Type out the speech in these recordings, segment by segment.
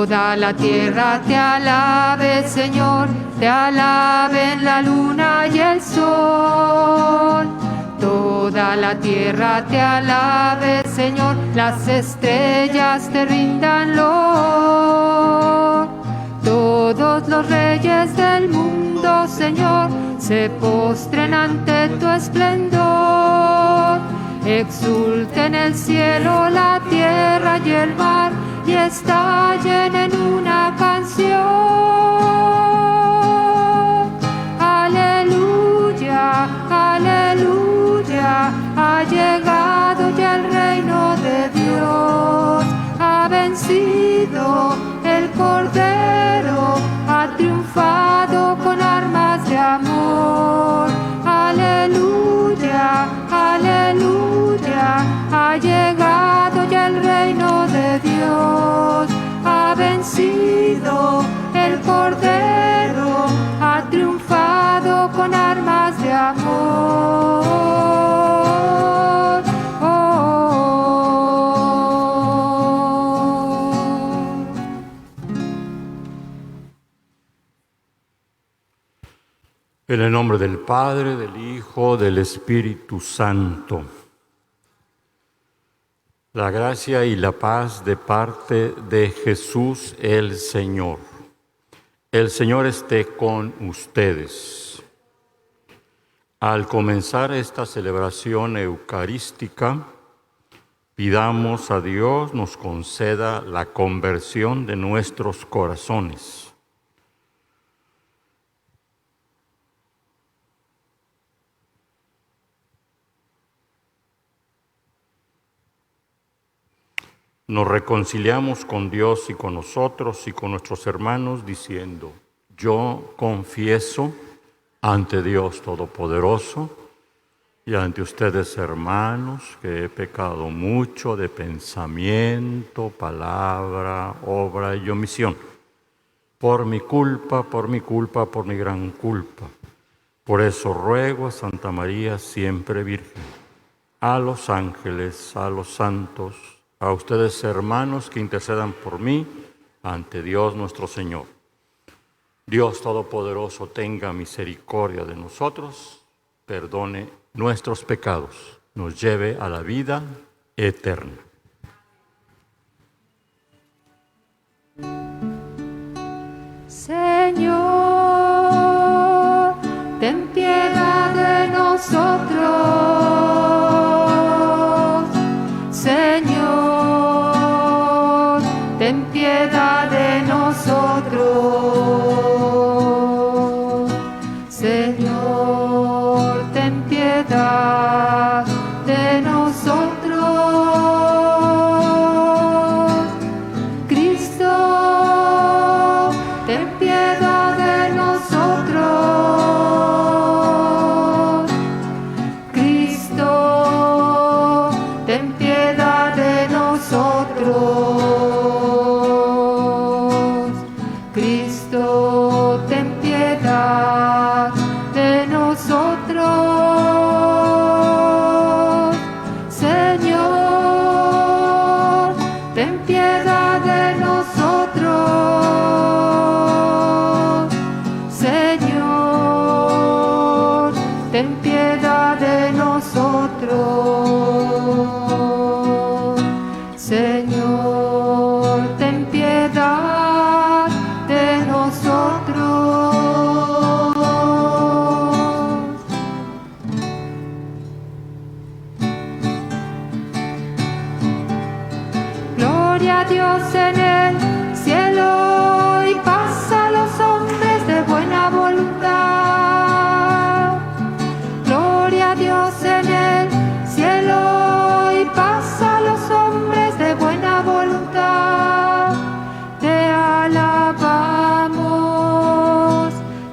Toda la tierra te alabe, Señor, te alaben la luna y el sol. Toda la tierra te alabe, Señor, las estrellas te rindan loor. Todos los reyes del mundo, Señor, se postren ante tu esplendor. Exulten el cielo, la tierra y el mar, y estallen en una canción. Aleluya, aleluya, ha llegado ya el reino de Dios. Ha vencido el Cordero, ha triunfado con armas de amor. Aleluya, aleluya, ha llegado ya el reino de Dios. Ha vencido el Cordero, ha triunfado con armas de amor. En el nombre del Padre, del Hijo, del Espíritu Santo. La gracia y la paz de parte de Jesús el Señor. El Señor esté con ustedes. Al comenzar esta celebración eucarística, pidamos a Dios nos conceda la conversión de nuestros corazones. Nos reconciliamos con Dios y con nosotros y con nuestros hermanos diciendo: yo confieso ante Dios Todopoderoso y ante ustedes, hermanos, que he pecado mucho de pensamiento, palabra, obra y omisión. Por mi culpa, por mi gran culpa. Por eso ruego a Santa María, siempre Virgen, a los ángeles, a los santos, a ustedes, hermanos, que intercedan por mí ante Dios nuestro Señor. Dios Todopoderoso tenga misericordia de nosotros, perdone nuestros pecados, nos lleve a la vida eterna. Señor, ten piedad de nosotros. Señor, ten piedad de nosotros. Señor, ten piedad de nosotros. Cristo, ten piedad de nosotros. Cristo, ten piedad de nosotros. Cristo, ten piedad de nosotros. Señor, ten piedad de nosotros. Señor, ten piedad de nosotros. Señor, ten piedad de nosotros. Gloria a Dios en el cielo y paz a los hombres de buena voluntad. Gloria a Dios en el cielo y paz a los hombres de buena voluntad. Te alabamos,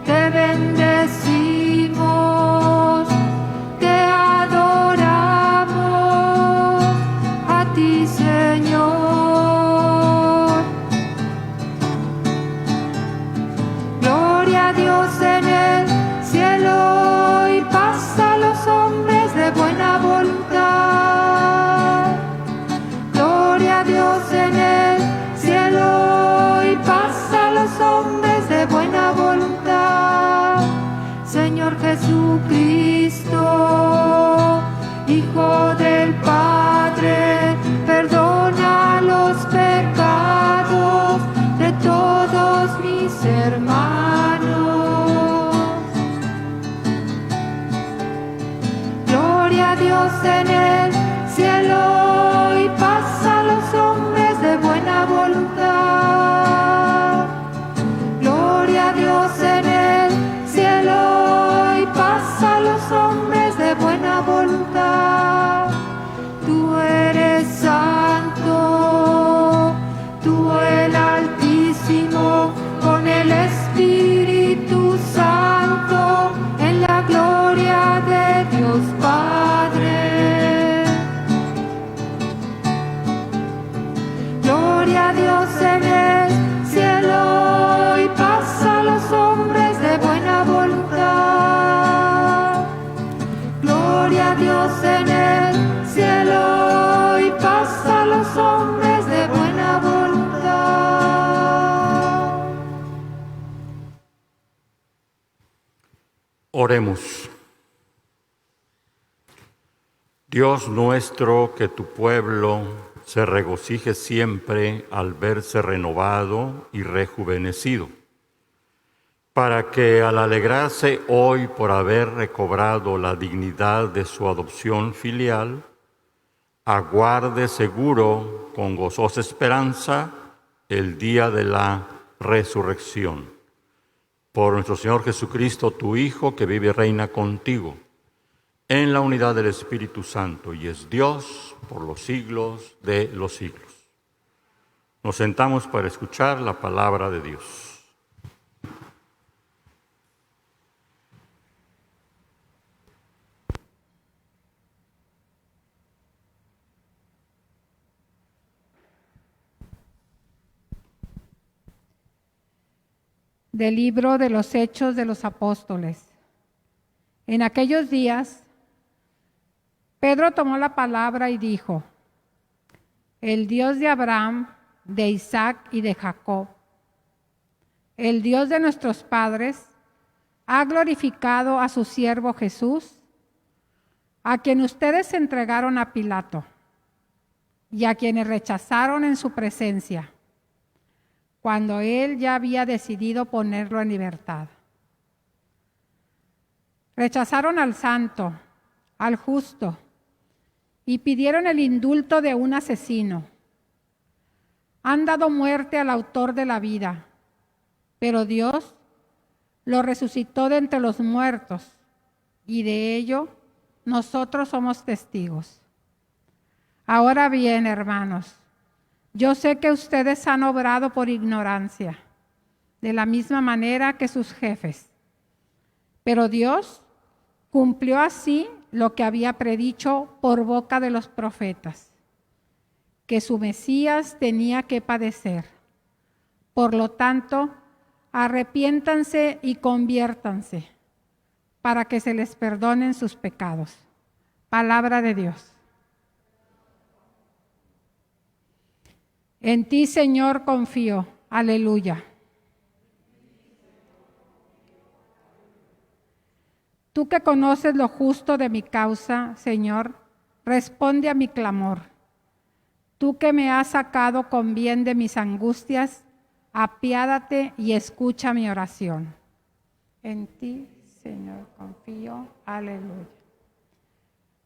te bendecimos, te adoramos a ti, Señor. Dios en el cielo y paz a los hombres de buena voluntad. Gloria a Dios en el cielo y paz a los hombres de buena voluntad. Tú eres santo, tú el Altísimo, con el Espíritu Santo, en la gloria de Dios Padre. Gloria a Dios en el cielo y paz a los hombres de buena voluntad. Gloria a Dios en el cielo y paz a los hombres de buena voluntad. Oremos. Dios nuestro, que tu pueblo se regocije siempre al verse renovado y rejuvenecido, para que al alegrarse hoy por haber recobrado la dignidad de su adopción filial, aguarde seguro con gozosa esperanza el día de la resurrección. Por nuestro Señor Jesucristo, tu Hijo, que vive y reina contigo, en la unidad del Espíritu Santo, y es Dios por los siglos de los siglos. Nos sentamos para escuchar la palabra de Dios. Del libro de los Hechos de los Apóstoles. En aquellos días, Pedro tomó la palabra y dijo: el Dios de Abraham, de Isaac y de Jacob, el Dios de nuestros padres, ha glorificado a su siervo Jesús, a quien ustedes entregaron a Pilato y a quienes rechazaron en su presencia, cuando él ya había decidido ponerlo en libertad. Rechazaron al santo, al justo, y pidieron el indulto de un asesino. Han dado muerte al autor de la vida, pero Dios lo resucitó de entre los muertos, y de ello nosotros somos testigos. Ahora bien, hermanos, yo sé que ustedes han obrado por ignorancia, de la misma manera que sus jefes. Pero Dios cumplió así lo que había predicho por boca de los profetas, que su Mesías tenía que padecer. Por lo tanto, arrepiéntanse y conviértanse, para que se les perdonen sus pecados. Palabra de Dios. En ti, Señor, confío. Aleluya. Tú que conoces lo justo de mi causa, Señor, responde a mi clamor. Tú que me has sacado con bien de mis angustias, apiádate y escucha mi oración. En ti, Señor, confío. Aleluya.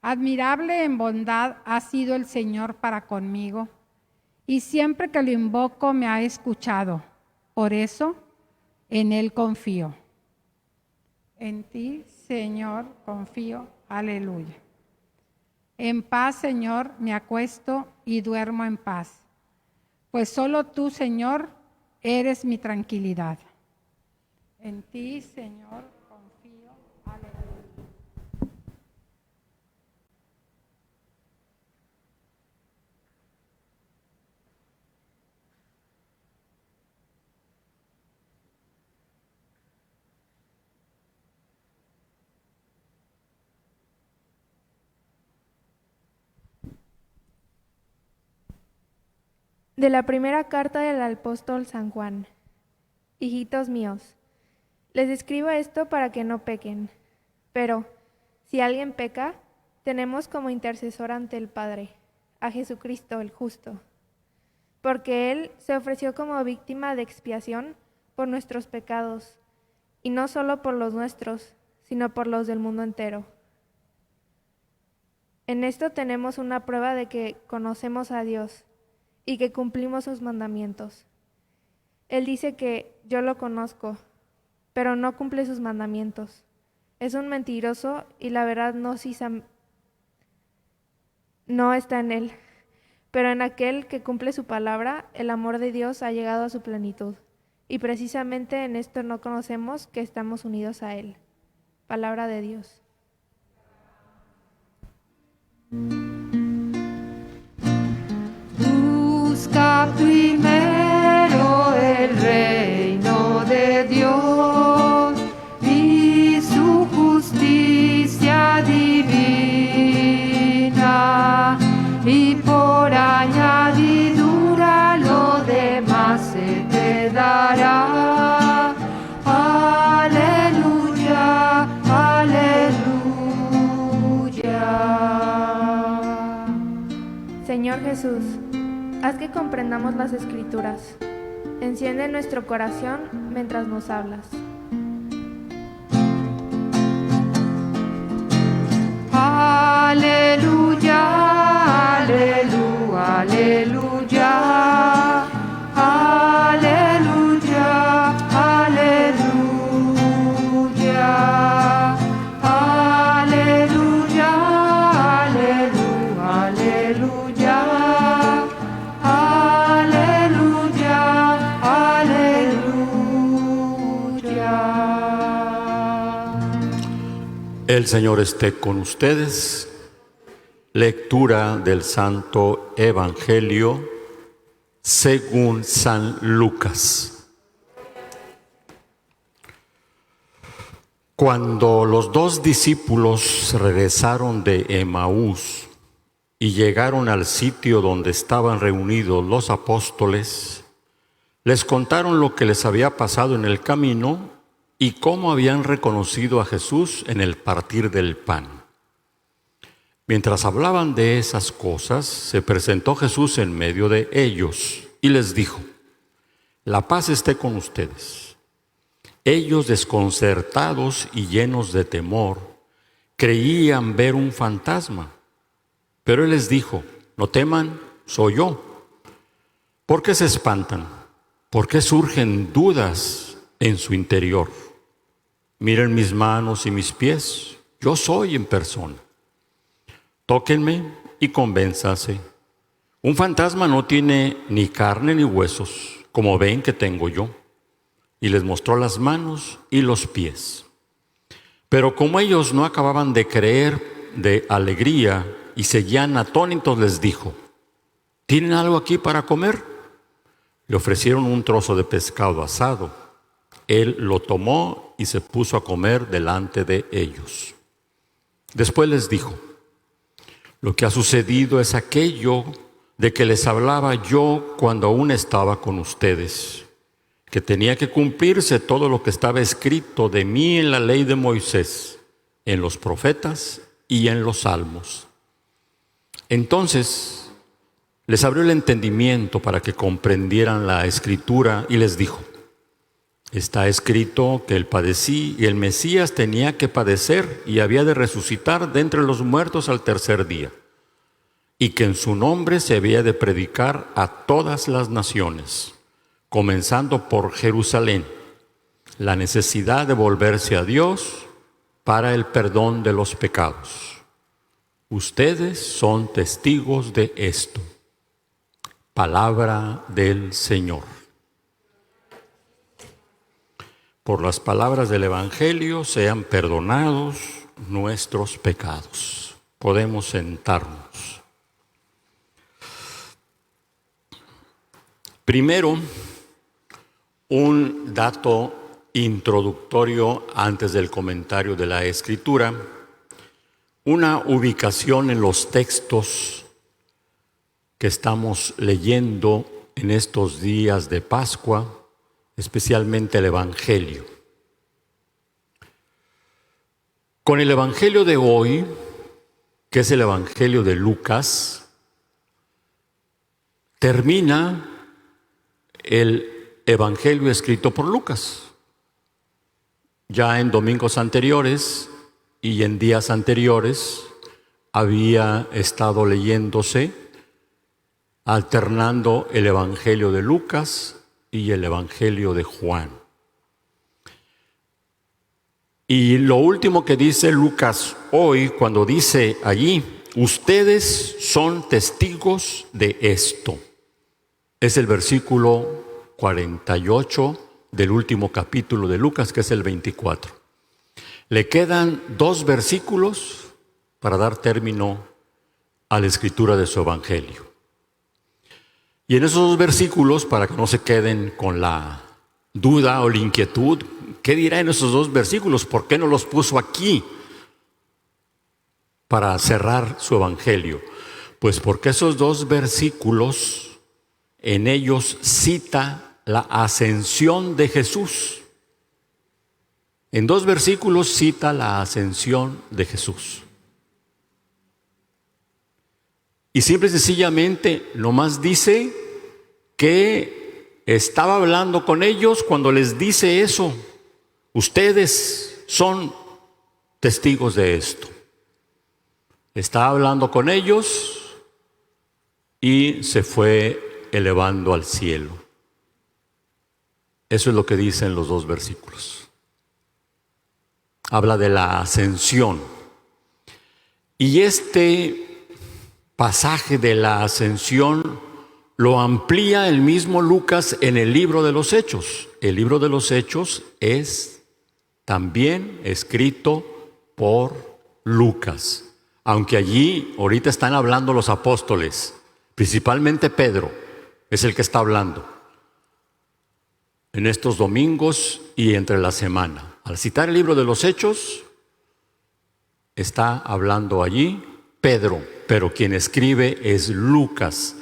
Admirable en bondad ha sido el Señor para conmigo, y siempre que lo invoco me ha escuchado. Por eso, en Él confío. En ti, Señor, confío. Aleluya. En paz, Señor, me acuesto y duermo en paz, pues solo tú, Señor, eres mi tranquilidad. En ti, Señor, confío. Aleluya. De la primera carta del apóstol San Juan. Hijitos míos, les escribo esto para que no pequen. Pero, si alguien peca, tenemos como intercesor ante el Padre, a Jesucristo el justo. Porque Él se ofreció como víctima de expiación por nuestros pecados, y no solo por los nuestros, sino por los del mundo entero. En esto tenemos una prueba de que conocemos a Dios y que cumplimos sus mandamientos. Él dice que yo lo conozco, pero no cumple sus mandamientos. Es un mentiroso y la verdad no está en él. Pero en aquel que cumple su palabra, el amor de Dios ha llegado a su plenitud. Y precisamente en esto no conocemos que estamos unidos a Él. Palabra de Dios. Busca primero el reino de Dios y su justicia divina, y por añadidura lo demás se te dará. Aleluya, aleluya. Señor Jesús, haz que comprendamos las Escrituras. Enciende nuestro corazón mientras nos hablas. Aleluya, aleluya, aleluya. Aleluya, aleluya. Aleluya, aleluya, aleluya. Aleluya, aleluya. El Señor esté con ustedes. Lectura del Santo Evangelio según San Lucas. Cuando los dos discípulos regresaron de Emaús y llegaron al sitio donde estaban reunidos los apóstoles, les contaron lo que les había pasado en el camino y cómo habían reconocido a Jesús en el partir del pan. Mientras hablaban de esas cosas, se presentó Jesús en medio de ellos y les dijo: «La paz esté con ustedes». Ellos, desconcertados y llenos de temor, creían ver un fantasma. Pero Él les dijo: «No teman, soy yo». ¿Por qué se espantan? ¿Por qué surgen dudas en su interior? Miren mis manos y mis pies, yo soy en persona. Tóquenme y convénzase. Un fantasma no tiene ni carne ni huesos, como ven que tengo yo. Y les mostró las manos y los pies. Pero como ellos no acababan de creer de alegría y seguían atónitos, les dijo: ¿tienen algo aquí para comer? Le ofrecieron un trozo de pescado asado. Él lo tomó y se puso a comer delante de ellos. Después les dijo: lo que ha sucedido es aquello de que les hablaba yo cuando aún estaba con ustedes, que tenía que cumplirse todo lo que estaba escrito de mí en la ley de Moisés, en los profetas y en los salmos. Entonces les abrió el entendimiento para que comprendieran la escritura y les dijo: está escrito que el Mesías tenía que padecer y había de resucitar de entre los muertos al tercer día, y que en su nombre se había de predicar a todas las naciones, comenzando por Jerusalén, la necesidad de volverse a Dios para el perdón de los pecados. Ustedes son testigos de esto. Palabra del Señor. Por las palabras del Evangelio sean perdonados nuestros pecados. Podemos sentarnos. Primero, un dato introductorio antes del comentario de la Escritura, una ubicación en los textos que estamos leyendo en estos días de Pascua, especialmente el Evangelio. Con el Evangelio de hoy, que es el Evangelio de Lucas, termina el Evangelio escrito por Lucas. Ya en domingos anteriores y en días anteriores había estado leyéndose, alternando el Evangelio de Lucas y el Evangelio de Juan. Y lo último que dice Lucas hoy, cuando dice allí, ustedes son testigos de esto, es el versículo 48 del último capítulo de Lucas, que es el 24. Le quedan 2 versículos para dar término a la escritura de su Evangelio. Y en esos 2 versículos, para que no se queden con la duda o la inquietud, ¿qué dirá en esos 2 versículos? ¿Por qué no los puso aquí para cerrar su Evangelio? Pues porque esos 2 versículos, en ellos cita la ascensión de Jesús. En 2 versículos cita la ascensión de Jesús. Y simple y sencillamente nomás dice que estaba hablando con ellos cuando les dice eso. Ustedes son testigos de esto. Estaba hablando con ellos y se fue elevando al cielo. Eso es lo que dicen los 2 versículos. Habla de la ascensión. Y este pasaje de la ascensión lo amplía el mismo Lucas en el libro de los Hechos. El libro de los Hechos es también escrito por Lucas. Aunque allí ahorita están hablando los apóstoles, principalmente Pedro es el que está hablando en estos domingos y entre la semana. Al citar el libro de los Hechos, está hablando allí Pedro, pero quien escribe es Lucas.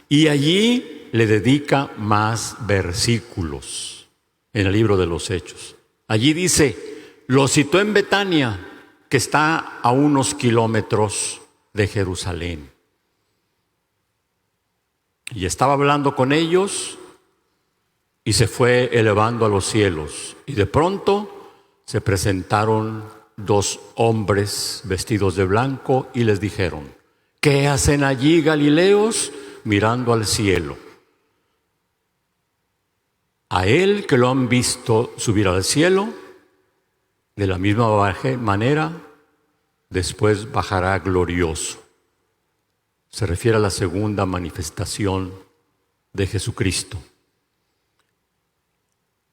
Y allí le dedica más versículos en el libro de los Hechos. Allí dice, lo citó en Betania, que está a unos kilómetros de Jerusalén. Y estaba hablando con ellos y se fue elevando a los cielos. Y de pronto se presentaron 2 hombres vestidos de blanco y les dijeron, ¿qué hacen allí, Galileos, mirando al cielo? A él que lo han visto subir al cielo, de la misma manera, después bajará glorioso. Se refiere a la segunda manifestación de Jesucristo.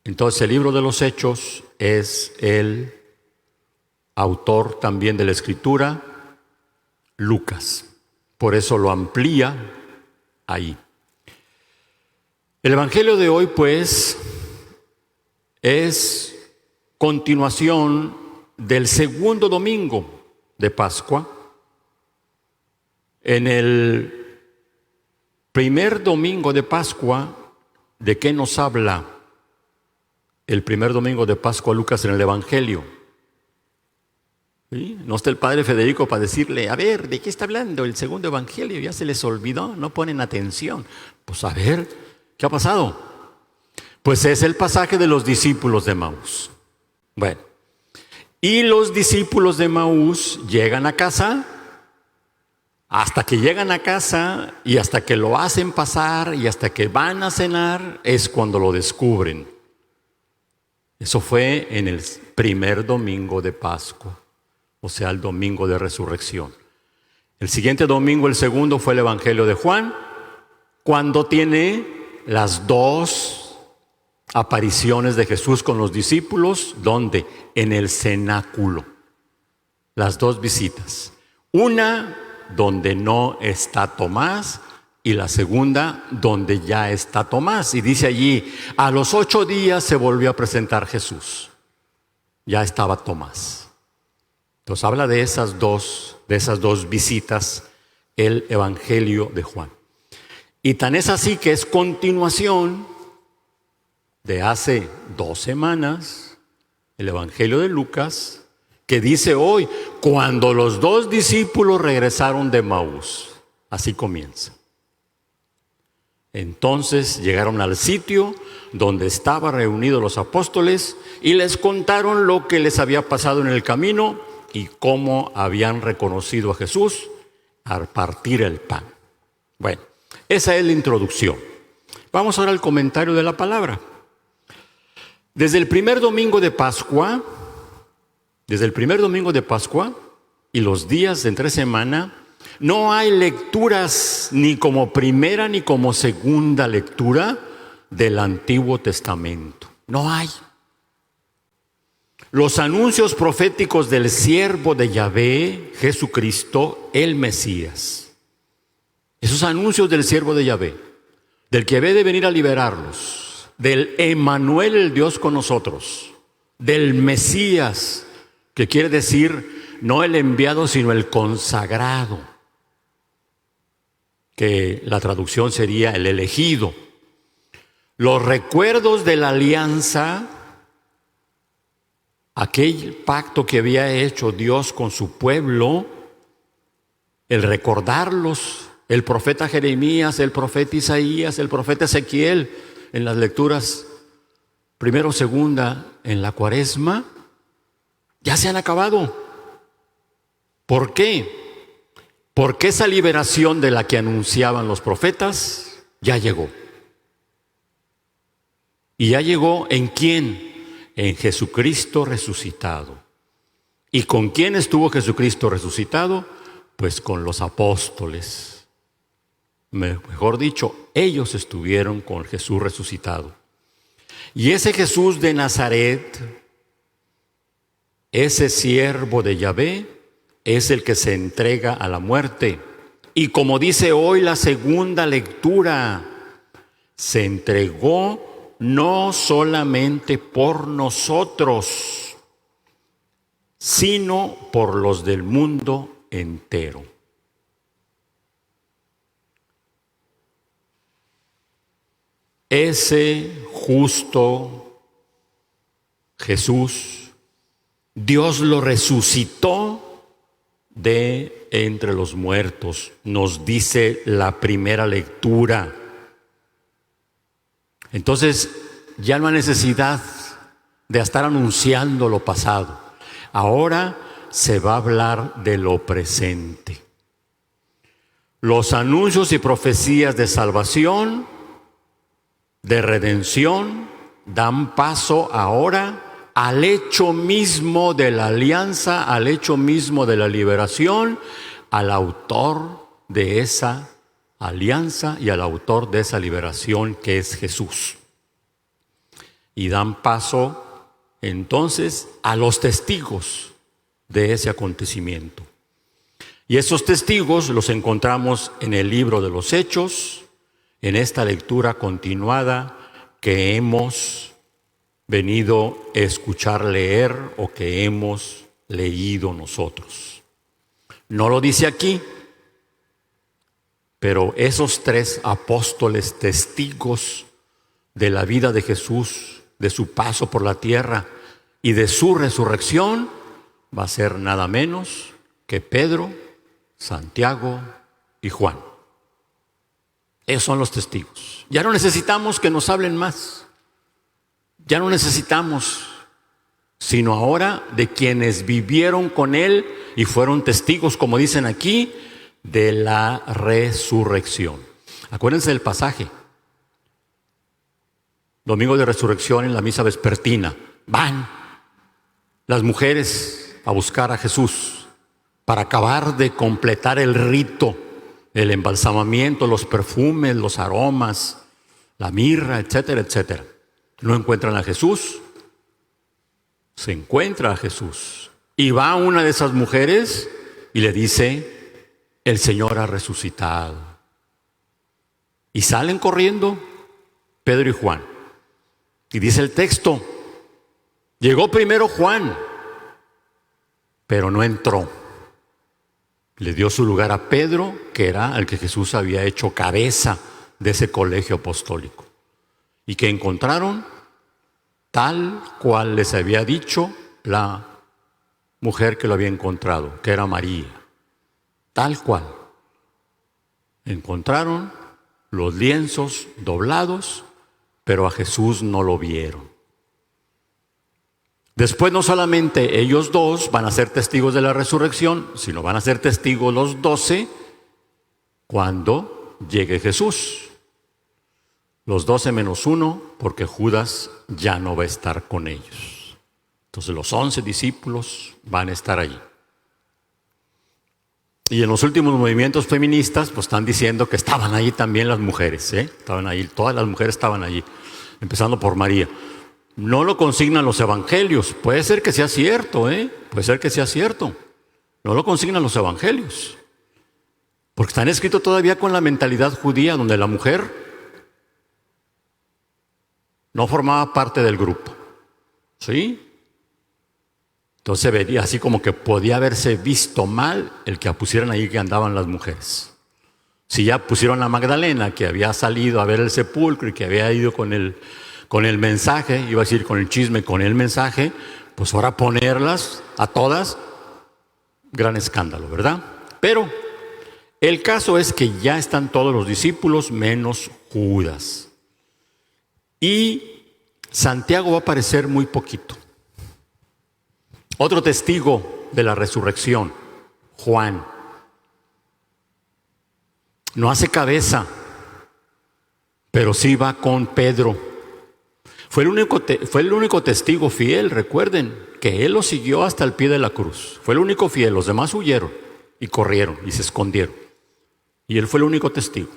Entonces el libro de los Hechos es el autor también de la Escritura, Lucas. Por eso lo amplía ahí. El Evangelio de hoy, pues, es continuación del segundo domingo de Pascua. En el primer domingo de Pascua, ¿de qué nos habla el primer domingo de Pascua Lucas en el Evangelio? ¿Sí? No está el padre Federico para decirle, a ver, ¿de qué está hablando el segundo Evangelio? Ya se les olvidó, no ponen atención. Pues a ver, ¿qué ha pasado? Pues es el pasaje de los discípulos de Emaús. Bueno, y los discípulos de Emaús llegan a casa, hasta que llegan a casa y hasta que lo hacen pasar y hasta que van a cenar es cuando lo descubren. Eso fue en el primer domingo de Pascua, o sea, el domingo de resurrección. El siguiente domingo, el segundo, fue el Evangelio de Juan, cuando tiene las 2 apariciones de Jesús con los discípulos, ¿dónde? En el cenáculo. Las 2 visitas. Una donde no está Tomás y la segunda donde ya está Tomás. Y dice allí, a los 8 días se volvió a presentar Jesús. Ya estaba Tomás. Entonces habla de esas dos visitas el Evangelio de Juan. Y tan es así que es continuación de hace 2 semanas, el Evangelio de Lucas, que dice hoy, cuando los 2 discípulos regresaron de Emaús. Así comienza. Entonces llegaron al sitio donde estaban reunidos los apóstoles y les contaron lo que les había pasado en el camino y cómo habían reconocido a Jesús al partir el pan. Bueno, esa es la introducción. Vamos ahora al comentario de la palabra. Desde el primer domingo de Pascua y los días de entre semana, no hay lecturas ni como primera ni como segunda lectura del Antiguo Testamento. No hay. Los anuncios proféticos del siervo de Yahvé, Jesucristo, el Mesías. Esos anuncios del siervo de Yahvé, del que había de venir a liberarlos, del Emmanuel, el Dios con nosotros, del Mesías, que quiere decir no el enviado, sino el consagrado, que la traducción sería el elegido. Los recuerdos de la alianza, aquel pacto que había hecho Dios con su pueblo, el recordarlos, el profeta Jeremías, el profeta Isaías, el profeta Ezequiel, en las lecturas primero, segunda, en la Cuaresma, ya se han acabado. ¿Por qué? Porque esa liberación de la que anunciaban los profetas ya llegó. ¿Y ya llegó en quién? En Jesucristo resucitado. ¿Y con quién estuvo Jesucristo resucitado? Pues con los apóstoles. Mejor dicho, ellos estuvieron con Jesús resucitado. Y ese Jesús de Nazaret, ese siervo de Yahvé, es el que se entrega a la muerte. Y como dice hoy la segunda lectura, se entregó no solamente por nosotros, sino por los del mundo entero. Ese justo Jesús, Dios lo resucitó de entre los muertos, nos dice la primera lectura. Entonces, ya no hay necesidad de estar anunciando lo pasado. Ahora se va a hablar de lo presente. Los anuncios y profecías de salvación, de redención, dan paso ahora al hecho mismo de la alianza, al hecho mismo de la liberación, al autor de esa alianza y al autor de esa liberación, que es Jesús. Y dan paso entonces a los testigos de ese acontecimiento. Y esos testigos los encontramos en el libro de los Hechos, en esta lectura continuada que hemos venido a escuchar leer o que hemos leído nosotros. No lo dice aquí, pero esos tres apóstoles testigos de la vida de Jesús, de su paso por la tierra y de su resurrección, va a ser nada menos que Pedro, Santiago y Juan. Esos son los testigos. Ya no necesitamos que nos hablen más. Ya no necesitamos, sino ahora de quienes vivieron con Él y fueron testigos, como dicen aquí, de la resurrección. Acuérdense del pasaje. Domingo de resurrección en la misa vespertina. Van las mujeres a buscar a Jesús para acabar de completar el rito, el embalsamamiento, los perfumes, los aromas, la mirra, etcétera, etcétera. No encuentran a Jesús. Se encuentra a Jesús. Y va una de esas mujeres y le dice: el Señor ha resucitado. Y salen corriendo Pedro y Juan. Y dice el texto: llegó primero Juan, pero no entró. Le dio su lugar a Pedro, que era al que Jesús había hecho cabeza de ese colegio apostólico. Y que encontraron tal cual les había dicho la mujer que lo había encontrado, que era María. Tal cual. Encontraron los lienzos doblados, pero a Jesús no lo vieron. Después no solamente ellos dos van a ser testigos de la resurrección, sino van a ser testigos los 12 cuando llegue Jesús. Los 12 menos 1, porque Judas ya no va a estar con ellos. Entonces los 11 discípulos van a estar allí. Y en los últimos movimientos feministas, pues están diciendo que estaban ahí también las mujeres, estaban ahí, todas las mujeres estaban allí, empezando por María. No lo consignan los evangelios, puede ser que sea cierto, puede ser que sea cierto. No lo consignan los evangelios, porque están escritos todavía con la mentalidad judía, donde la mujer no formaba parte del grupo, ¿sí? Entonces se vería así como que podía haberse visto mal el que pusieran ahí que andaban las mujeres. Si ya pusieron a Magdalena, que había salido a ver el sepulcro y que había ido con el mensaje, iba a decir con el chisme, con el mensaje, pues ahora ponerlas a todas, gran escándalo, ¿verdad? Pero el caso es que ya están todos los discípulos menos Judas. Y Santiago va a aparecer muy poquito. Otro testigo de la resurrección, Juan. No hace cabeza, pero sí va con Pedro. Fue el único testigo fiel, recuerden, que él lo siguió hasta el pie de la cruz. Fue el único fiel, los demás huyeron y corrieron y se escondieron. Y él fue el único testigo.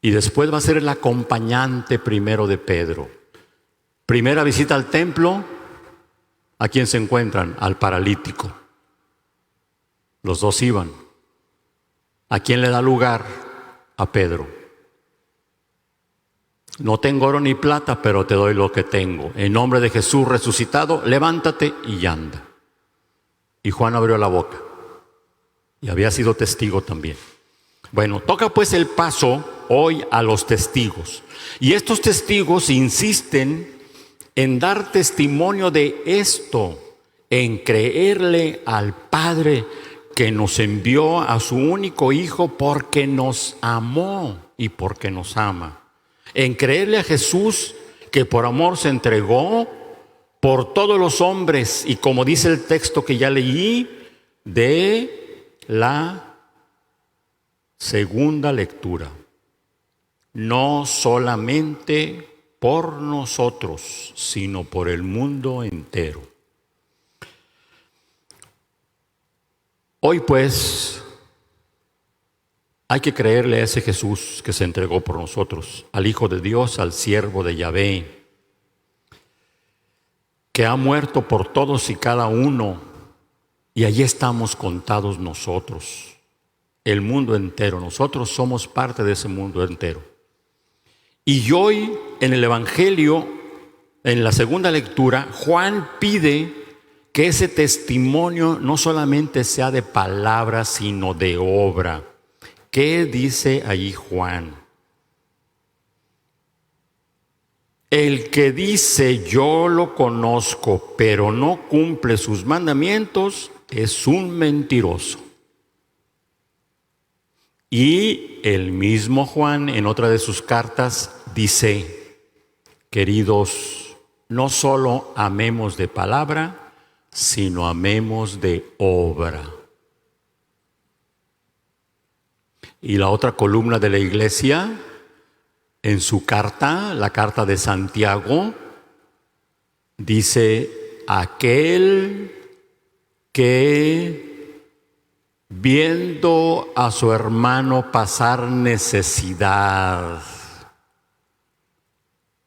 Y después va a ser el acompañante primero de Pedro. Primera visita al templo, ¿a quién se encuentran? Al paralítico. Los dos iban. ¿A quién le da lugar? A Pedro. No tengo oro ni plata, pero te doy lo que tengo. En nombre de Jesús resucitado, levántate y anda. Y Juan abrió la boca. Y había sido testigo también. Bueno, toca pues el paso hoy a los testigos. Y estos testigos insisten en dar testimonio de esto, en creerle al Padre que nos envió a su único Hijo porque nos amó y porque nos ama. En creerle a Jesús que por amor se entregó por todos los hombres y como dice el texto que ya leí de la segunda lectura, no solamente por nosotros, sino por el mundo entero. Hoy pues hay que creerle a ese Jesús que se entregó por nosotros, al Hijo de Dios, al siervo de Yahvé, que ha muerto por todos y cada uno, y allí estamos contados nosotros, el mundo entero. Nosotros somos parte de ese mundo entero. Y hoy en el Evangelio, en la segunda lectura, Juan pide que ese testimonio no solamente sea de palabra, sino de obra. ¿Qué dice ahí Juan? El que dice yo lo conozco, pero no cumple sus mandamientos, es un mentiroso. Y el mismo Juan en otra de sus cartas dice, queridos, no solo amemos de palabra, sino amemos de obra. Y la otra columna de la iglesia, en su carta, la carta de Santiago, dice, aquel que viendo a su hermano pasar necesidad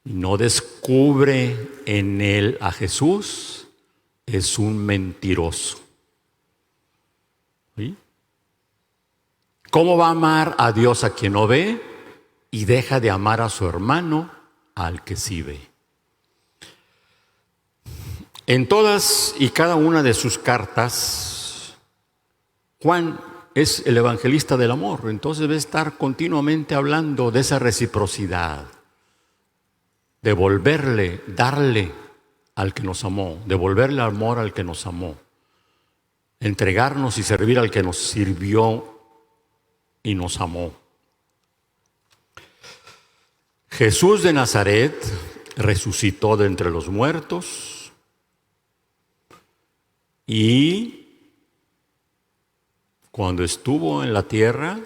y no descubre en él a Jesús, es un mentiroso. ¿Sí? ¿Cómo va a amar a Dios a quien no ve y deja de amar a su hermano al que sí ve? En todas y cada una de sus cartas, Juan es el evangelista del amor, entonces debe estar continuamente hablando de esa reciprocidad, devolverle, darle al que nos amó, devolverle amor al que nos amó, entregarnos y servir al que nos sirvió y nos amó. Jesús de Nazaret resucitó de entre los muertos, Y cuando estuvo en la tierra,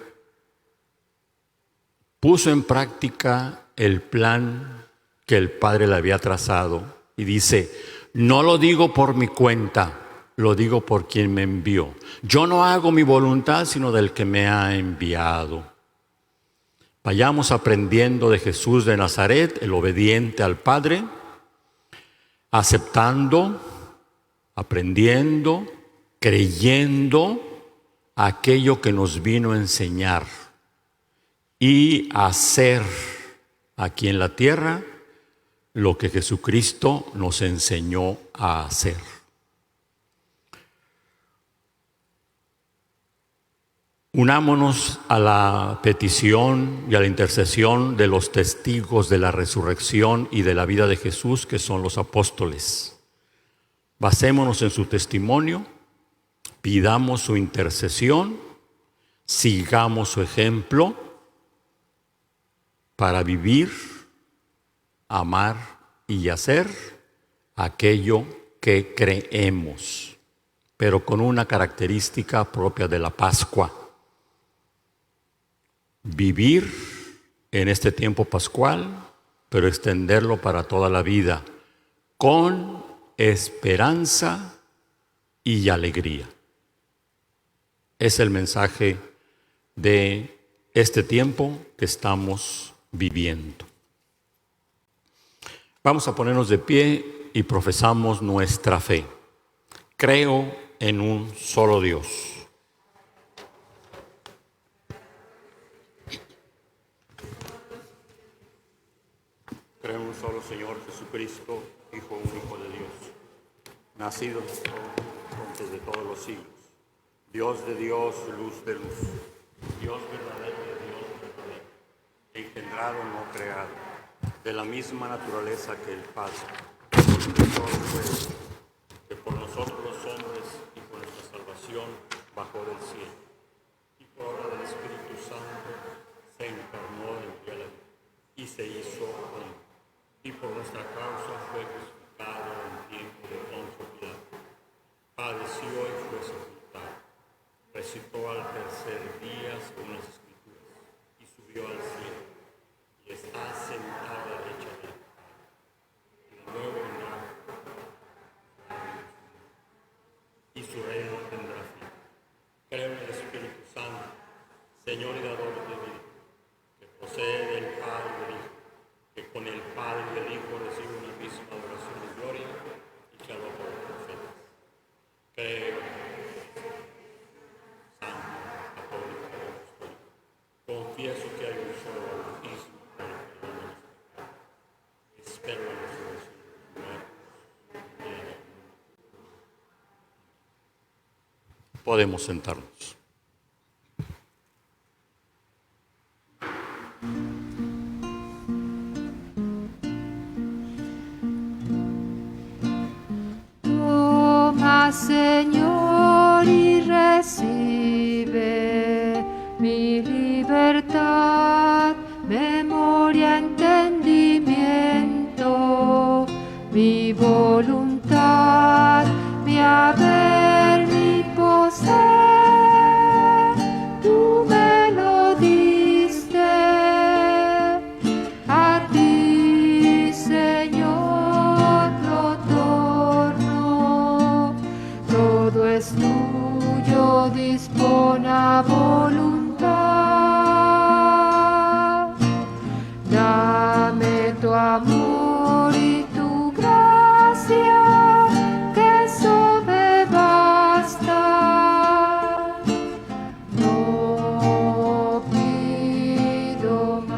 puso en práctica el plan que el Padre le había trazado. Y dice, no lo digo por mi cuenta, lo digo por quien me envió. Yo no hago mi voluntad, sino del que me ha enviado. Vayamos aprendiendo de Jesús de Nazaret, el obediente al Padre, aceptando, aprendiendo, creyendo aquello que nos vino a enseñar y hacer aquí en la tierra lo que Jesucristo nos enseñó a hacer. Unámonos a la petición y a la intercesión de los testigos de la resurrección y de la vida de Jesús, que son los apóstoles. Basémonos en su testimonio, pidamos su intercesión, sigamos su ejemplo para vivir, amar y hacer aquello que creemos, pero con una característica propia de la Pascua. Vivir en este tiempo pascual, pero extenderlo para toda la vida, con esperanza y alegría. Es el mensaje de este tiempo que estamos viviendo. Vamos a ponernos de pie y profesamos nuestra fe. Creo en un solo Dios. Creo en un solo Señor Jesucristo, Hijo único de Dios, nacido antes de todos los siglos, Dios de Dios, luz de luz, Dios verdadero de Dios verdadero, engendrado, no creado, de la misma naturaleza que el Padre, que por nosotros los hombres y por nuestra salvación bajó del cielo, y por obra del Espíritu Santo se encarnó en la vida y se hizo hombre, y por nuestra causa fue crucificado en tiempo de Poncio Pilato, padeció y fue sepultado, resucitó al tercer día según las Escrituras, y subió al cielo, y está sentado a la derecha del Padre, y de nuevo vendrá, y su reino no tendrá fin. Creo en el Espíritu Santo, Señor y dador de vida, que procede del Padre y del Hijo, que con el Padre y el Hijo recibe una misma adoración y gloria, y que habla por los profetas. Creo en el Santo, católico y apostólico. Confieso que hay un solo bautismo para el perdón de los pecados. Espero la resurrección de los muertos. Podemos sentarnos. Toma, Señor, y recibe mi libertad, memoria, entendimiento, mi voluntad, mi haber, mi poseer. Tú me lo diste, a ti, Señor, lo torno. Todo es tuyo, dispone a voluntad. Dame tu amor y tu gracia, que eso me basta. No pido más.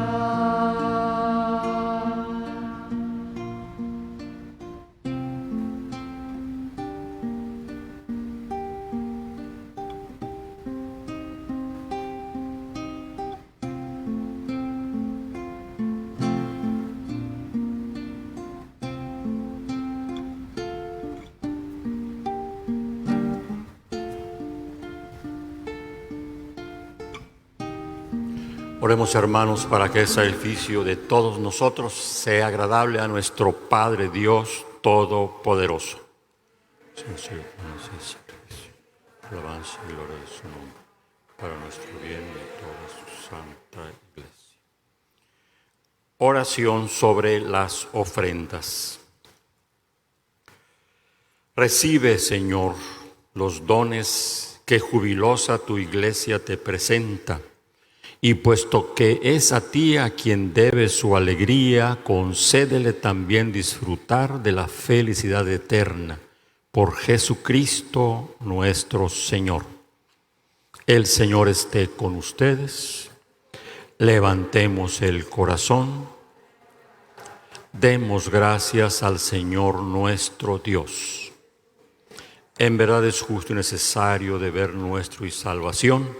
Oremos, hermanos, para que ese sacrificio de todos nosotros sea agradable a nuestro Padre Dios Todopoderoso. Alabanza y gloria de su nombre, para nuestro bien y de toda su santa iglesia. Oración sobre las ofrendas. Recibe, Señor, los dones que jubilosa tu iglesia te presenta, y puesto que es a ti a quien debe su alegría, concédele también disfrutar de la felicidad eterna, por Jesucristo nuestro Señor. El Señor esté con ustedes. Levantemos el corazón. Demos gracias al Señor nuestro Dios. En verdad es justo y necesario, deber nuestro y salvación,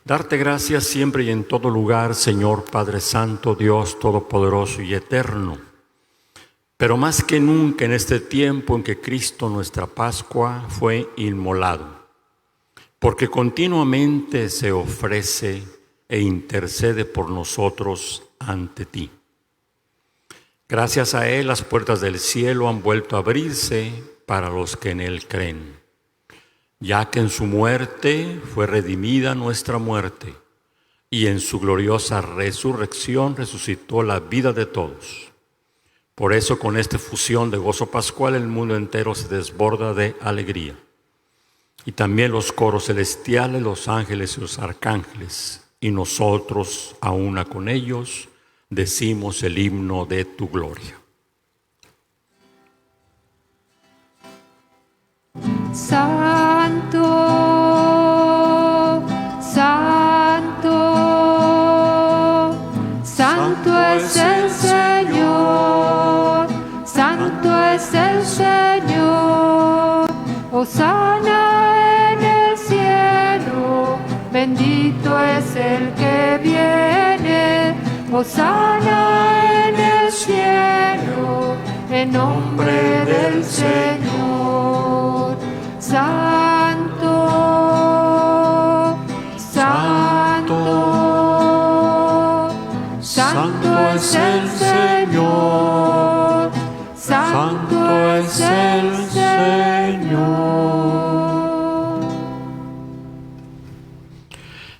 darte gracias siempre y en todo lugar, Señor Padre Santo, Dios Todopoderoso y Eterno. Pero más que nunca en este tiempo en que Cristo, nuestra Pascua, fue inmolado, porque continuamente se ofrece e intercede por nosotros ante ti. Gracias a Él, las puertas del cielo han vuelto a abrirse para los que en Él creen, ya que en su muerte fue redimida nuestra muerte, y en su gloriosa resurrección resucitó la vida de todos. Por eso, con esta fusión de gozo pascual, el mundo entero se desborda de alegría. Y también los coros celestiales, los ángeles y los arcángeles, y nosotros, a una con ellos, decimos el himno de tu gloria. Santo, santo, santo es el Señor, santo es el Señor. Hosana en el cielo, bendito es el que viene. Hosana en el cielo, en nombre del Señor. Santo, santo, santo es el Señor, santo es el Señor.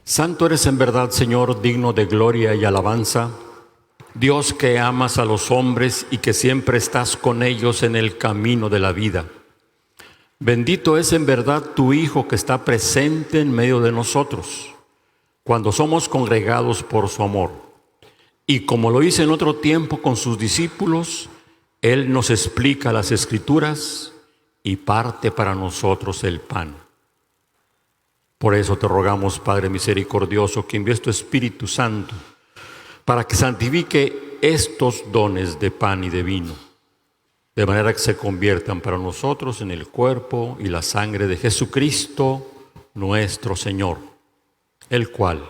Santo eres en verdad, Señor, digno de gloria y alabanza, Dios que amas a los hombres y que siempre estás con ellos en el camino de la vida. Bendito es en verdad tu Hijo que está presente en medio de nosotros, cuando somos congregados por su amor. Y como lo hizo en otro tiempo con sus discípulos, Él nos explica las Escrituras y parte para nosotros el pan. Por eso te rogamos, Padre misericordioso, que envíes tu Espíritu Santo para que santifique estos dones de pan y de vino, de manera que se conviertan para nosotros en el cuerpo y la sangre de Jesucristo, nuestro Señor, el cual,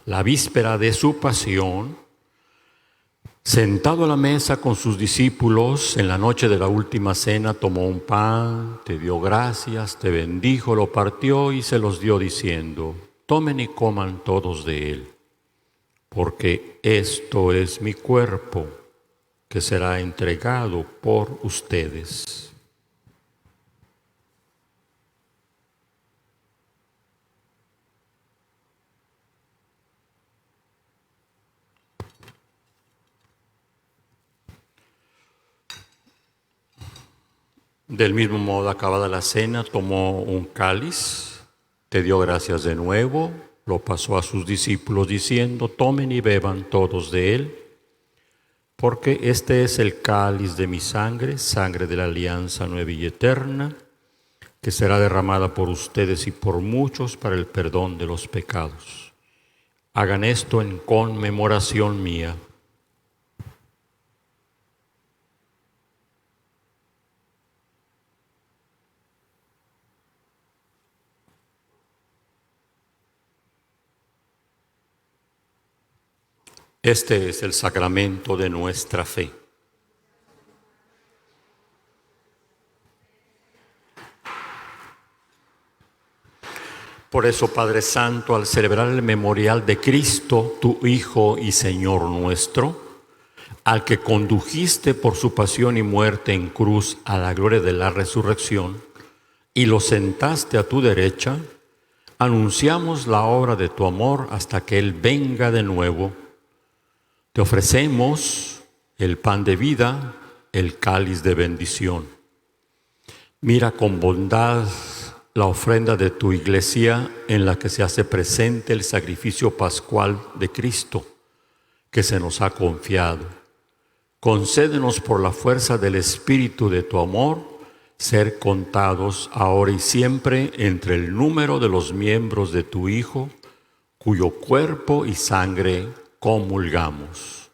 la víspera de su pasión, sentado a la mesa con sus discípulos, en la noche de la última cena, tomó un pan, te dio gracias, te bendijo, lo partió y se los dio diciendo: tomen y coman todos de él, porque esto es mi cuerpo, que será entregado por ustedes. Del mismo modo, acabada la cena, tomó un cáliz, te dio gracias de nuevo, lo pasó a sus discípulos diciendo: tomen y beban todos de él, porque este es el cáliz de mi sangre, sangre de la alianza nueva y eterna, que será derramada por ustedes y por muchos para el perdón de los pecados. Hagan esto en conmemoración mía. Este es el sacramento de nuestra fe. Por eso, Padre Santo, al celebrar el memorial de Cristo, tu Hijo y Señor nuestro, al que condujiste por su pasión y muerte en cruz a la gloria de la resurrección, y lo sentaste a tu derecha, anunciamos la obra de tu amor hasta que Él venga de nuevo. Te ofrecemos el pan de vida, el cáliz de bendición. Mira con bondad la ofrenda de tu iglesia en la que se hace presente el sacrificio pascual de Cristo que se nos ha confiado. Concédenos por la fuerza del Espíritu de tu amor ser contados ahora y siempre entre el número de los miembros de tu Hijo, cuyo cuerpo y sangre comulgamos.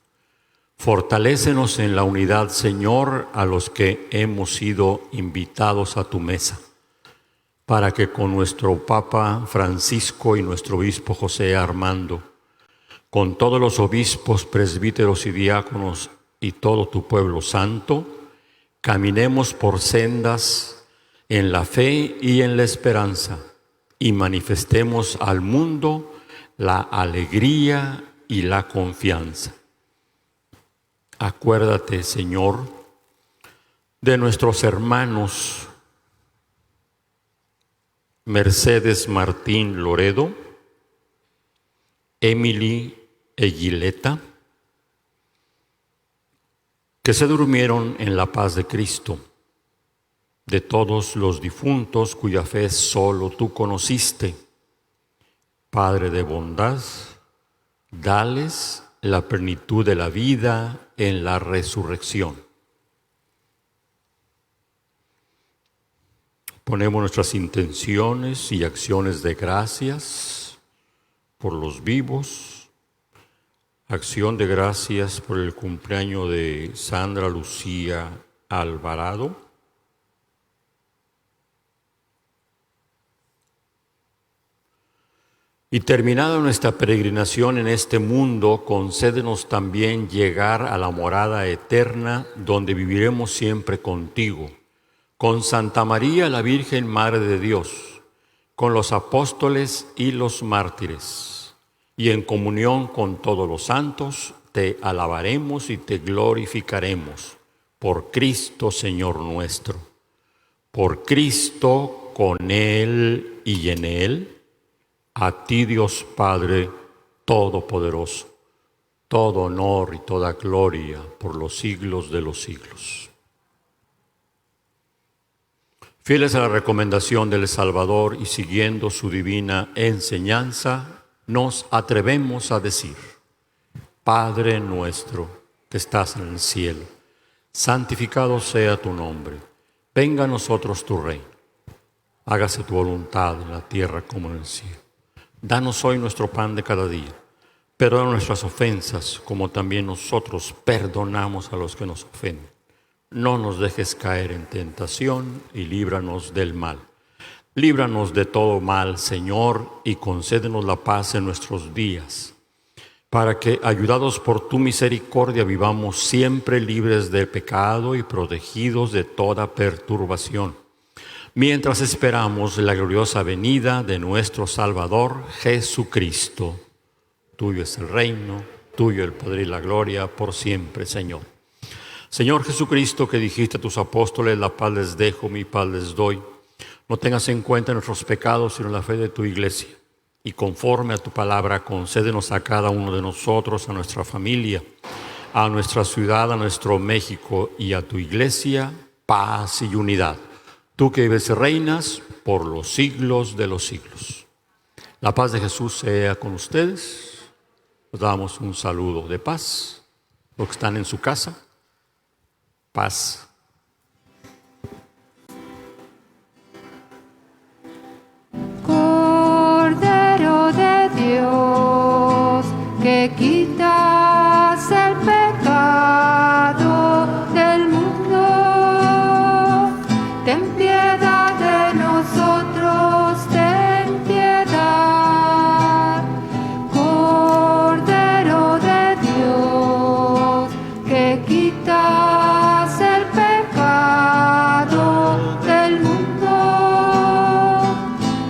Fortalécenos en la unidad, Señor, a los que hemos sido invitados a tu mesa, para que con nuestro Papa Francisco y nuestro Obispo José Armando, con todos los obispos, presbíteros y diáconos y todo tu pueblo santo, caminemos por sendas en la fe y en la esperanza y manifestemos al mundo la alegría y la confianza. Acuérdate, Señor, de nuestros hermanos Mercedes Martín Loredo, Emily Eguileta, que se durmieron en la paz de Cristo, de todos los difuntos cuya fe solo tú conociste. Padre de bondad, dales la plenitud de la vida en la resurrección. Ponemos nuestras intenciones y acciones de gracias por los vivos, acción de gracias por el cumpleaños de Sandra Lucía Alvarado, y terminada nuestra peregrinación en este mundo, concédenos también llegar a la morada eterna donde viviremos siempre contigo, con Santa María la Virgen Madre de Dios, con los apóstoles y los mártires, y en comunión con todos los santos, te alabaremos y te glorificaremos, por Cristo Señor nuestro. Por Cristo, con Él y en Él, a ti Dios Padre Todopoderoso, todo honor y toda gloria por los siglos de los siglos. Fieles a la recomendación del Salvador y siguiendo su divina enseñanza, nos atrevemos a decir: Padre nuestro que estás en el cielo, santificado sea tu nombre, venga a nosotros tu reino, hágase tu voluntad en la tierra como en el cielo. Danos hoy nuestro pan de cada día. Perdona nuestras ofensas, como también nosotros perdonamos a los que nos ofenden. No nos dejes caer en tentación y líbranos del mal. Líbranos de todo mal, Señor, y concédenos la paz en nuestros días, para que, ayudados por tu misericordia, vivamos siempre libres del pecado y protegidos de toda perturbación, mientras esperamos la gloriosa venida de nuestro Salvador Jesucristo. Tuyo es el reino, tuyo el poder y la gloria por siempre, Señor. Señor Jesucristo, que dijiste a tus apóstoles: la paz les dejo, mi paz les doy. No tengas en cuenta nuestros pecados, sino la fe de tu iglesia. Y conforme a tu palabra, concédenos a cada uno de nosotros, a nuestra familia, a nuestra ciudad, a nuestro México y a tu iglesia, paz y unidad. Tú que vives y reinas por los siglos de los siglos. La paz de Jesús sea con ustedes. Nos damos un saludo de paz. Los que están en su casa, paz. Cordero de Dios, que quitas el pecado del mundo, ten piedad de nosotros, ten piedad. Cordero de Dios, que quitas el pecado del mundo,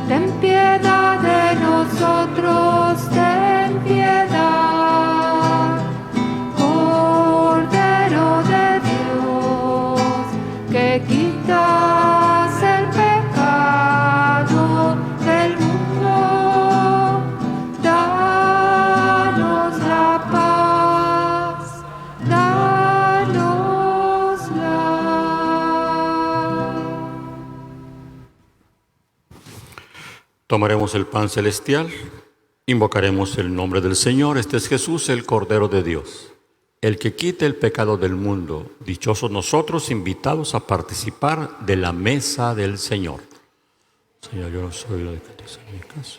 ten piedad de nosotros, ten piedad. Tomaremos el pan celestial, invocaremos el nombre del Señor. Este es Jesús, el Cordero de Dios, el que quite el pecado del mundo. Dichosos nosotros, invitados a participar de la mesa del Señor. Señor, yo no soy la de que te hice en mi casa.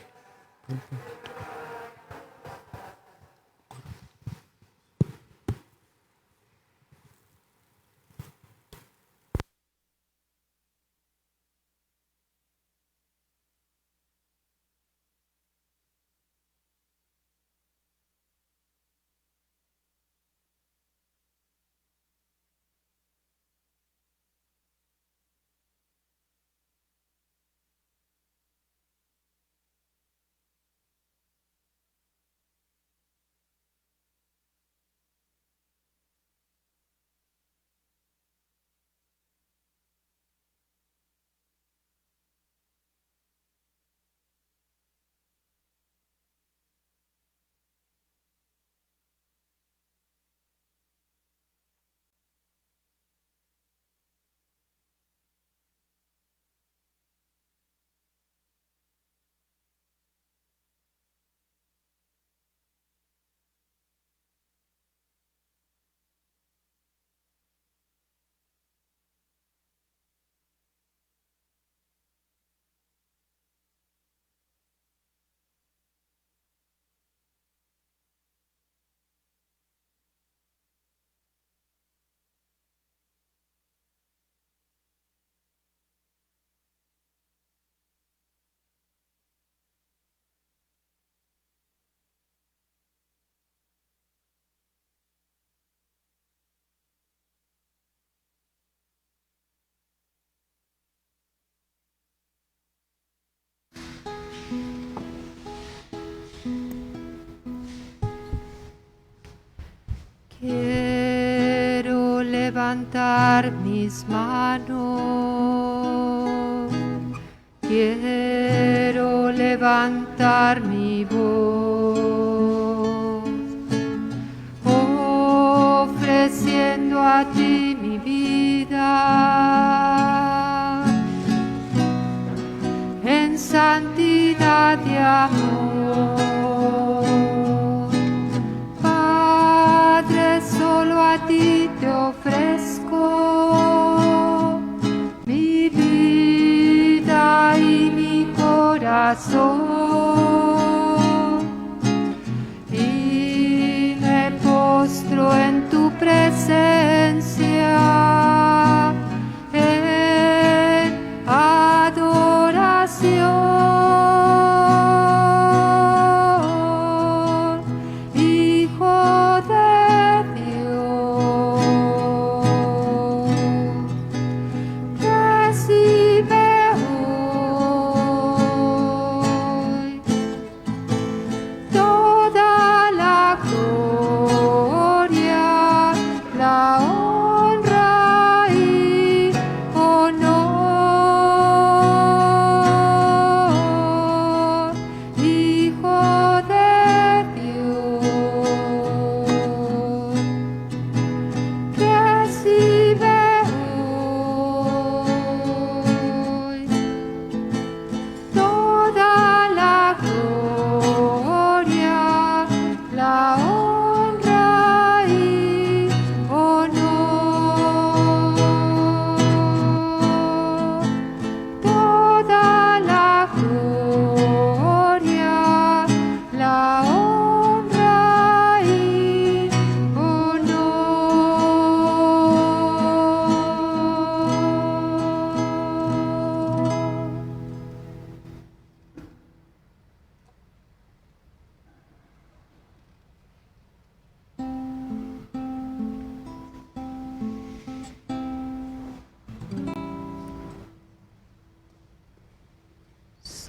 Quiero levantar mis manos, quiero levantar mi voz, ofreciendo a ti mi vida en santidad y amor. Solo a ti te ofrezco mi vida y mi corazón, y me postro en tu presencia en adoración, Hijo de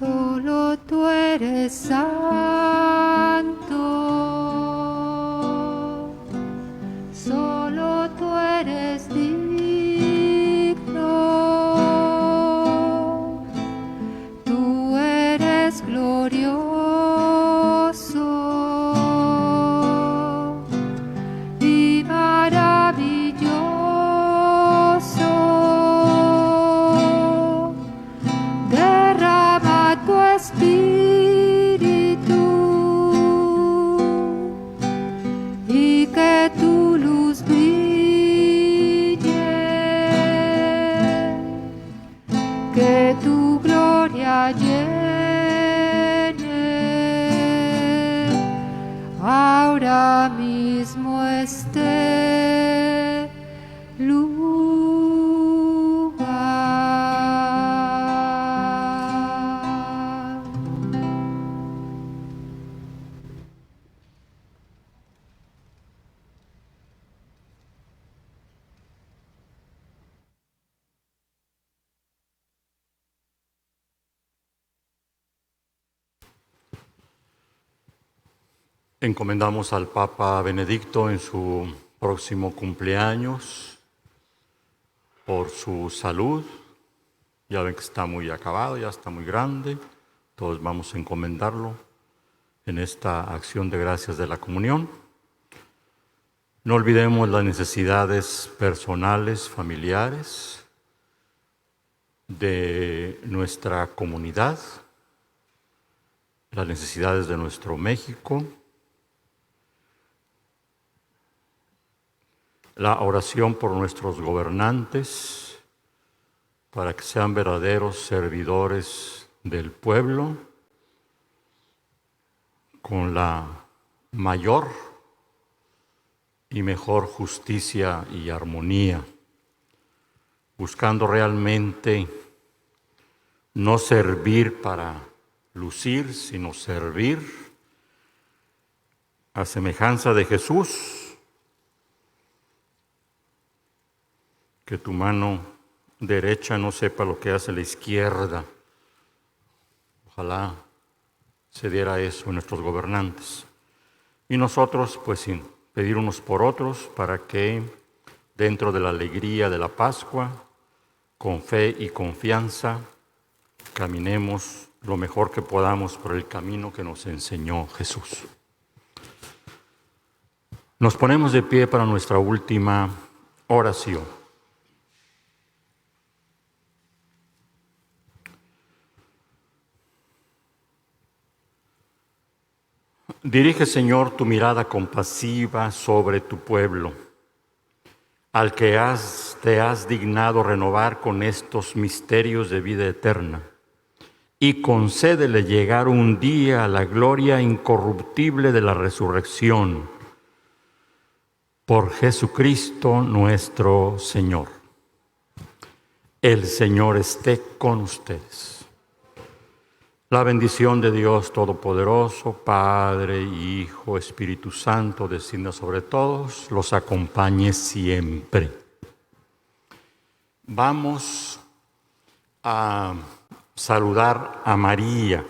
solo tú eres santo, solo tú eres digno, tú eres glorioso y maravilloso. Derrama tu espíritu ahora mismo este lugar. Encomendamos al Papa Benedicto en su próximo cumpleaños por su salud. Ya ven que está muy acabado, ya está muy grande. Todos vamos a encomendarlo en esta acción de gracias de la comunión. No olvidemos las necesidades personales, familiares de nuestra comunidad, las necesidades de nuestro México. La oración por nuestros gobernantes, para que sean verdaderos servidores del pueblo, con la mayor y mejor justicia y armonía, buscando realmente no servir para lucir, sino servir a semejanza de Jesús. Que tu mano derecha no sepa lo que hace la izquierda. Ojalá se diera eso a nuestros gobernantes. Y nosotros, pues sin pedir unos por otros, para que dentro de la alegría de la Pascua, con fe y confianza, caminemos lo mejor que podamos por el camino que nos enseñó Jesús. Nos ponemos de pie para nuestra última oración. Dirige, Señor, tu mirada compasiva sobre tu pueblo, al que te has dignado renovar con estos misterios de vida eterna, y concédele llegar un día a la gloria incorruptible de la resurrección. Por Jesucristo nuestro Señor. El Señor esté con ustedes. La bendición de Dios Todopoderoso, Padre, Hijo, Espíritu Santo, descienda sobre todos, los acompañe siempre. Vamos a saludar a María.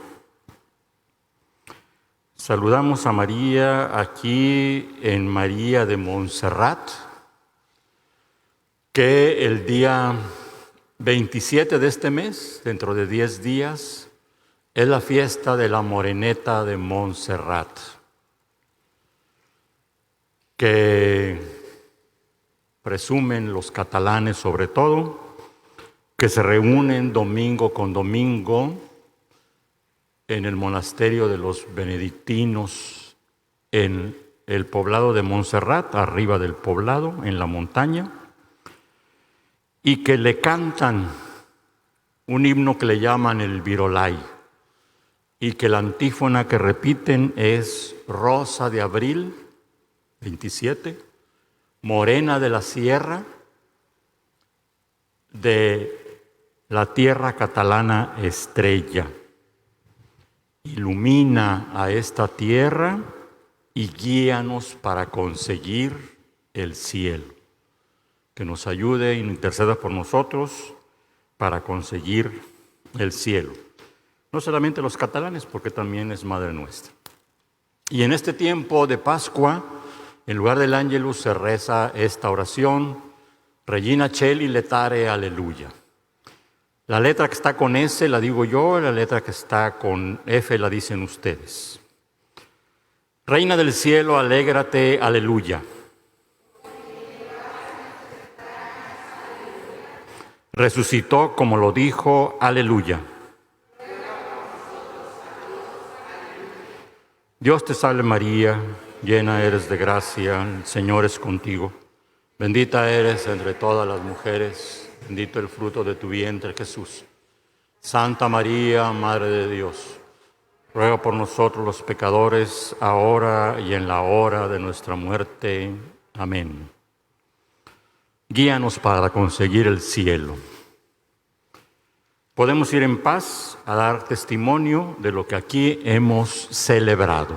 Saludamos a María aquí en María de Montserrat, que el día 27 de este mes, dentro de 10 días, es la fiesta de la Moreneta de Montserrat, que presumen los catalanes sobre todo, que se reúnen domingo con domingo en el monasterio de los benedictinos en el poblado de Montserrat, arriba del poblado, en la montaña, y que le cantan un himno que le llaman el Virolai, y que la antífona que repiten es Rosa de abril, 27, morena de la sierra, de la tierra catalana estrella. Ilumina a esta tierra y guíanos para conseguir el cielo. Que nos ayude e interceda por nosotros para conseguir el cielo. No solamente los catalanes, porque también es Madre nuestra. Y en este tiempo de Pascua, en lugar del Ángelus se reza esta oración, Regina Celi letare aleluya. La letra que está con S la digo yo, la letra que está con F la dicen ustedes. Reina del cielo, alégrate, aleluya. Resucitó como lo dijo, aleluya. Dios te salve María, llena eres de gracia, el Señor es contigo. Bendita eres entre todas las mujeres, bendito el fruto de tu vientre Jesús. Santa María, Madre de Dios, ruega por nosotros los pecadores, ahora y en la hora de nuestra muerte. Amén. Guíanos para conseguir el cielo. Podemos ir en paz a dar testimonio de lo que aquí hemos celebrado.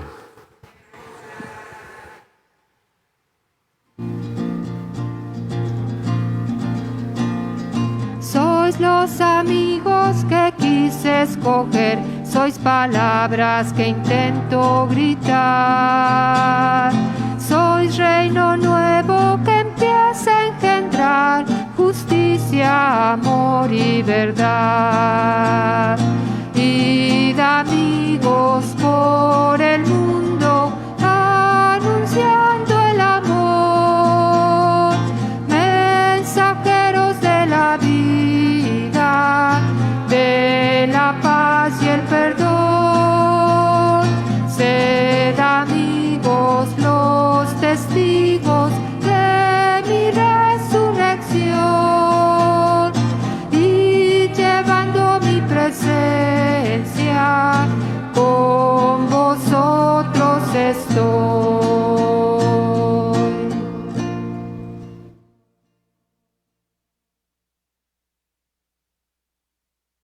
Sois los amigos que quise escoger, sois palabras que intento gritar. Sois reino nuevo que empieza a engendrar justicia, amor y verdad. Id amigos por el mundo, anunciando el amor, mensajeros de la vida, de la paz y el perdón. Sed amigos los testigos de mi resurrección, y llevando mi presencia, con vosotros estoy.